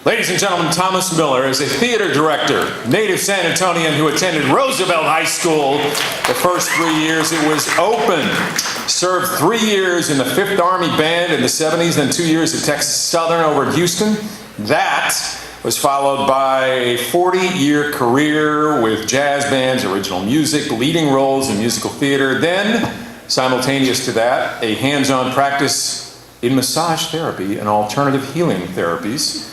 Ladies and gentlemen, Thomas Miller is a theater director, native San Antonian who attended Roosevelt High School the first 3 years it was open. Served 3 years in the 5th Army Band in the 70s, then 2 years at Texas Southern over at Houston. That was followed by a 40-year career with jazz bands, original music, leading roles in musical theater. Then, simultaneous to that, a hands-on practice in massage therapy and alternative healing therapies.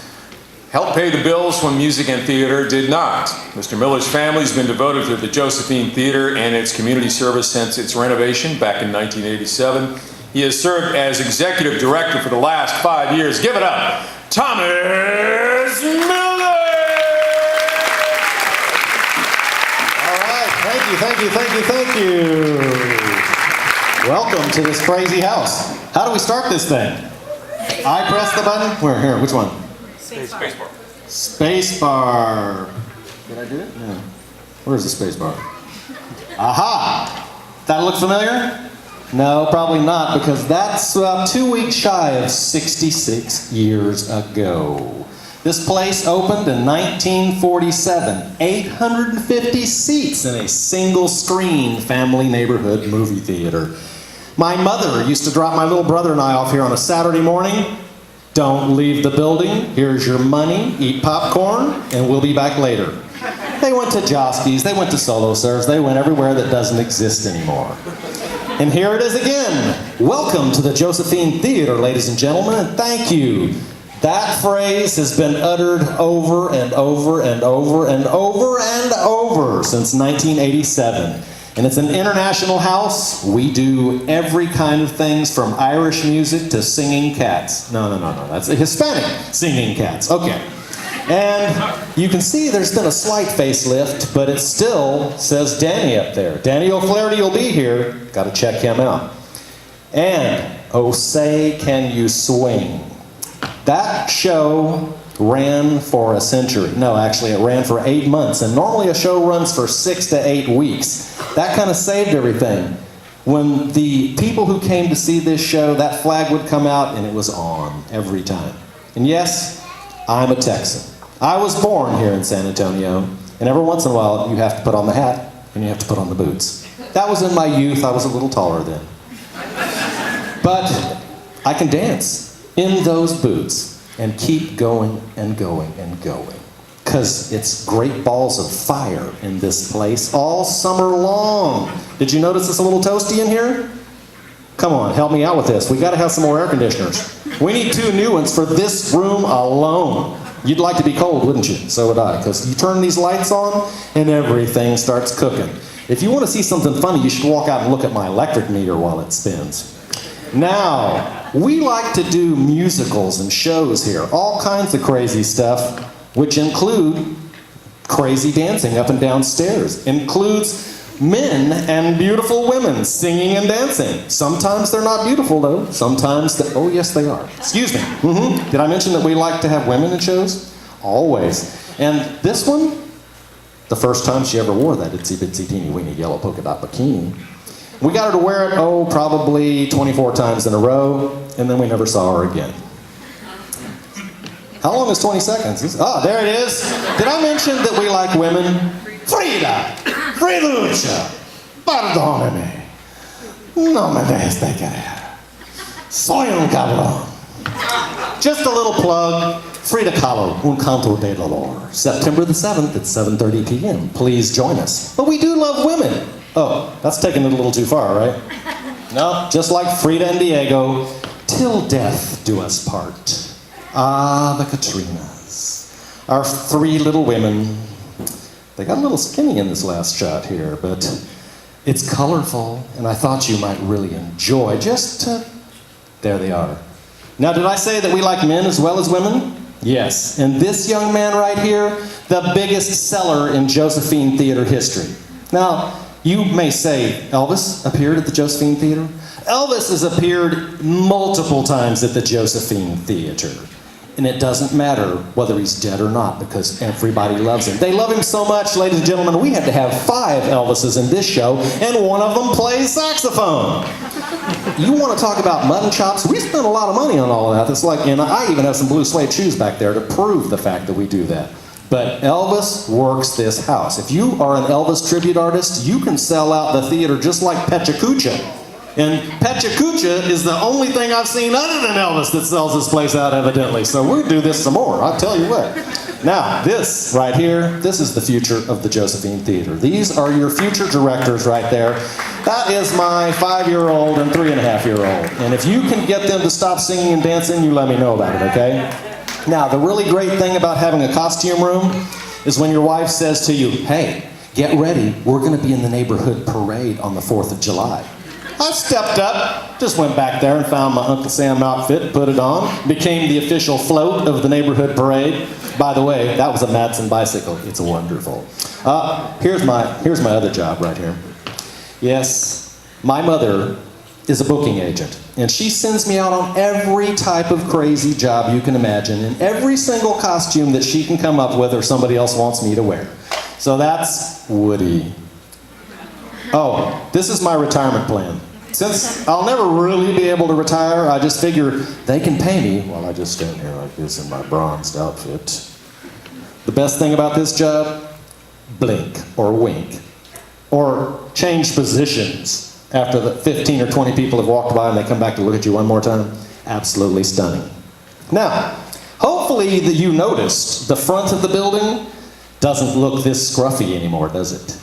Helped pay the bills when music and theater did not. Mr. Miller's family has been devoted to the Josephine Theater and its community service since its renovation back in 1987. He has served as executive director for the last 5 years. Give it up, Thomas Miller! All right, thank you. Welcome to this crazy house. How do we start this thing? I press the button? Where, here, which one? Spacebar. Spacebar. Did I do it? No. Where's the spacebar? Aha! That look familiar? No, probably not, because that's about 2 weeks shy of 66 years ago. This place opened in 1947. 850 seats in a single-screen family neighborhood movie theater. My mother used to drop my little brother and I off here on a Saturday morning. Don't leave the building, here's your money, eat popcorn, and we'll be back later. They went to Joski's, they went to Solo Serves, they went everywhere that doesn't exist anymore. And here it is again. Welcome to the Josephine Theater, ladies and gentlemen, and thank you. That phrase has been uttered over and over and over and over and over since 1987. And it's an international house. We do every kind of things from Irish music to singing cats. No. That's a Hispanic singing cats. Okay. And you can see there's been a slight facelift, but it still says Danny up there. Danny O'Flaherty will be here. Got to check him out. And Oh Say Can You Swing. That show ran for a century. No, actually it ran for 8 months, and normally a show runs for 6 to 8 weeks. That kind of saved everything. When the people who came to see this show, that flag would come out and it was on every time. And yes, I'm a Texan. I was born here in San Antonio, and every once in a while you have to put on the hat and you have to put on the boots. That was in my youth. I was a little taller then. But I can dance in those boots and keep going and going and going. Because it's great balls of fire in this place all summer long. Did you notice it's a little toasty in here? Come on, help me out with this. We gotta have some more air conditioners. We need 2 new ones for this room alone. You'd like to be cold, wouldn't you? So would I, because you turn these lights on and everything starts cooking. If you want to see something funny, you should walk out and look at my electric meter while it spins. Now, we like to do musicals and shows here, all kinds of crazy stuff, which include crazy dancing up and down stairs, includes men and beautiful women singing and dancing. Sometimes they're not beautiful though, sometimes, oh yes they are. Excuse me, Did I mention that we like to have women in shows? Always. And this one, the first time she ever wore that itsy bitsy teeny weeny yellow polka dot bikini, we got her to wear it, probably 24 times in a row, and then we never saw her again. How long is 20 seconds? Oh, there it is. Did I mention that we like women? Frida, Friduccia, perdóname, no me dejes de querer. Soy un cabrón. Just a little plug. Frida Kahlo, Un Canto de Dolor. September the 7th at 7:30 p.m. Please join us. But we do love women. Oh, that's taking it a little too far, right? No, just like Frida and Diego, till death do us part. Ah, the Katrinas. Our 3 little women. They got a little skinny in this last shot here, but it's colorful, and I thought you might really enjoy there they are. Now, did I say that we like men as well as women? Yes, and this young man right here, the biggest seller in Josephine Theater history. Now, you may say, Elvis appeared at the Josephine Theater? Elvis has appeared multiple times at the Josephine Theater. And it doesn't matter whether he's dead or not, because everybody loves him. They love him so much, ladies and gentlemen, we had to have 5 Elvises in this show, and one of them plays saxophone. you want to talk about mutton chops? We spend a lot of money on all of that. It's like, and I even have some blue suede shoes back there to prove the fact that we do that. But Elvis works this house. If you are an Elvis tribute artist, you can sell out the theater just like PechaKucha. And PechaKucha is the only thing I've seen other than Elvis that sells this place out, evidently. So we'll do this some more, I'll tell you what. Now, this right here, this is the future of the Josephine Theater. These are your future directors right there. That is my 5-year-old and 3.5-year-old. And if you can get them to stop singing and dancing, you let me know about it, okay? Now, the really great thing about having a costume room is when your wife says to you, hey, get ready, we're gonna be in the neighborhood parade on the 4th of July. I stepped up, just went back there and found my Uncle Sam outfit, put it on, became the official float of the neighborhood parade. By the way, that was a Madsen bicycle. It's wonderful. Here's my other job right here. Yes, my mother is a booking agent, and she sends me out on every type of crazy job you can imagine, and every single costume that she can come up with or somebody else wants me to wear. So that's Woody. Oh, this is my retirement plan. Since I'll never really be able to retire, I just figure they can pay me while I just stand here like this in my bronzed outfit. The best thing about this job? Blink or wink. Or change positions after the 15 or 20 people have walked by and they come back to look at you one more time. Absolutely stunning. Now, hopefully you noticed the front of the building doesn't look this scruffy anymore, does it?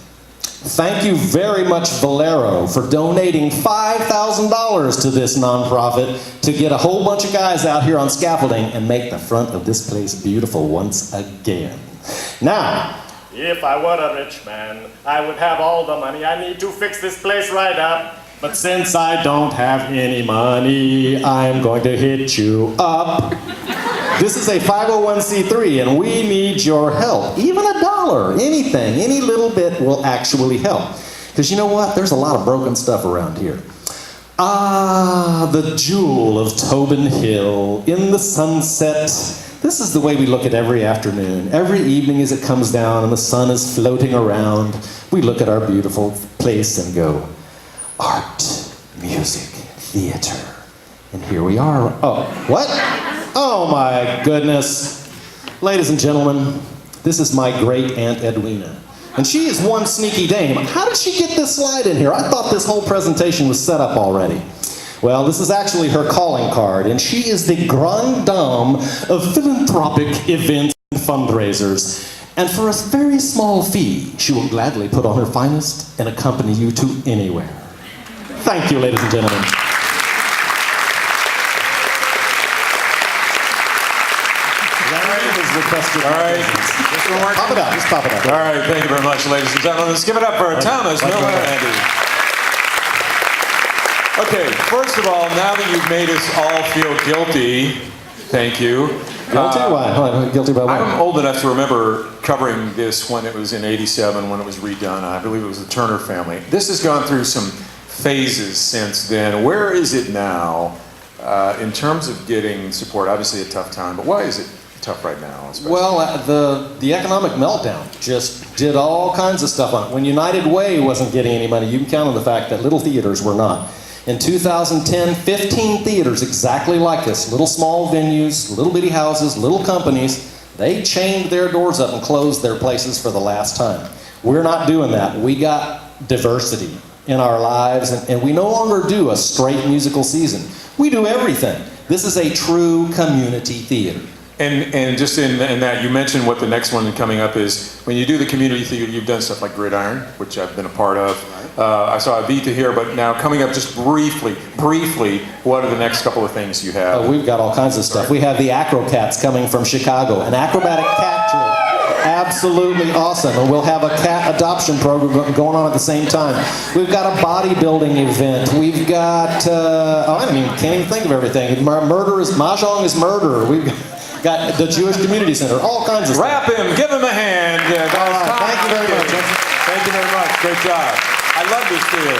Thank you very much, Valero, for donating $5,000 to this nonprofit to get a whole bunch of guys out here on scaffolding and make the front of this place beautiful once again. Now, if I were a rich man, I would have all the money I need to fix this place right up. but since I don't have any money, I'm going to hit you up. This is a 501c3 and we need your help. Even $1, anything, any little bit will actually help. Because you know what? There's a lot of broken stuff around here. Ah, the jewel of Tobin Hill in the sunset. This is the way we look at every afternoon. Every evening as it comes down and the sun is floating around, we look at our beautiful place and go, art, music, theater. And here we are. Oh, what? Oh my goodness. Ladies and gentlemen, this is my great Aunt Edwina. And she is one sneaky dame. How did she get this slide in here? I thought this whole presentation was set up already. Well, this is actually her calling card, and she is the grande dame of philanthropic events and fundraisers. And for a very small fee, she will gladly put on her finest and accompany you to anywhere. Thank you, ladies and gentlemen. All right. Pop it up. Just pop it up. All right. Thank you very much, ladies and gentlemen. Let's give it up for Thomas Miller. Andy. Okay. First of all, now that you've made us all feel guilty, thank you. Guilty? Why? Guilty by what? I'm old enough to remember covering this when it was in '87, when it was redone. I believe it was the Turner family. This has gone through some phases since then. Where is it now in terms of getting support? Obviously a tough time, but why is it tough right now? Especially? Well, the economic meltdown just did all kinds of stuff on it. When United Way wasn't getting any money, you can count on the fact that little theaters were not. In 2010, 15 theaters exactly like this, little small venues, little bitty houses, little companies, they chained their doors up and closed their places for the last time. We're not doing that. We got diversity in our lives, and we no longer do a straight musical season. We do everything. This is a true community theater. And just in that, you mentioned what the next one coming up is. When you do the community theater, you've done stuff like Gridiron, which I've been a part of. I saw Evita here, but now coming up just briefly, what are the next couple of things you have? Oh, we've got all kinds of stuff. We have the Acrocats coming from Chicago, an acrobatic cat troupe. Absolutely awesome. And we'll have a cat adoption program going on at the same time. We've got a bodybuilding event. We've got, can't even think of everything. Mahjong is murder. We've got the Jewish Community Center, all kinds of stuff. Wrap him, give him a hand. All right, thank you very much. Thank you very much, great job. I love this theater.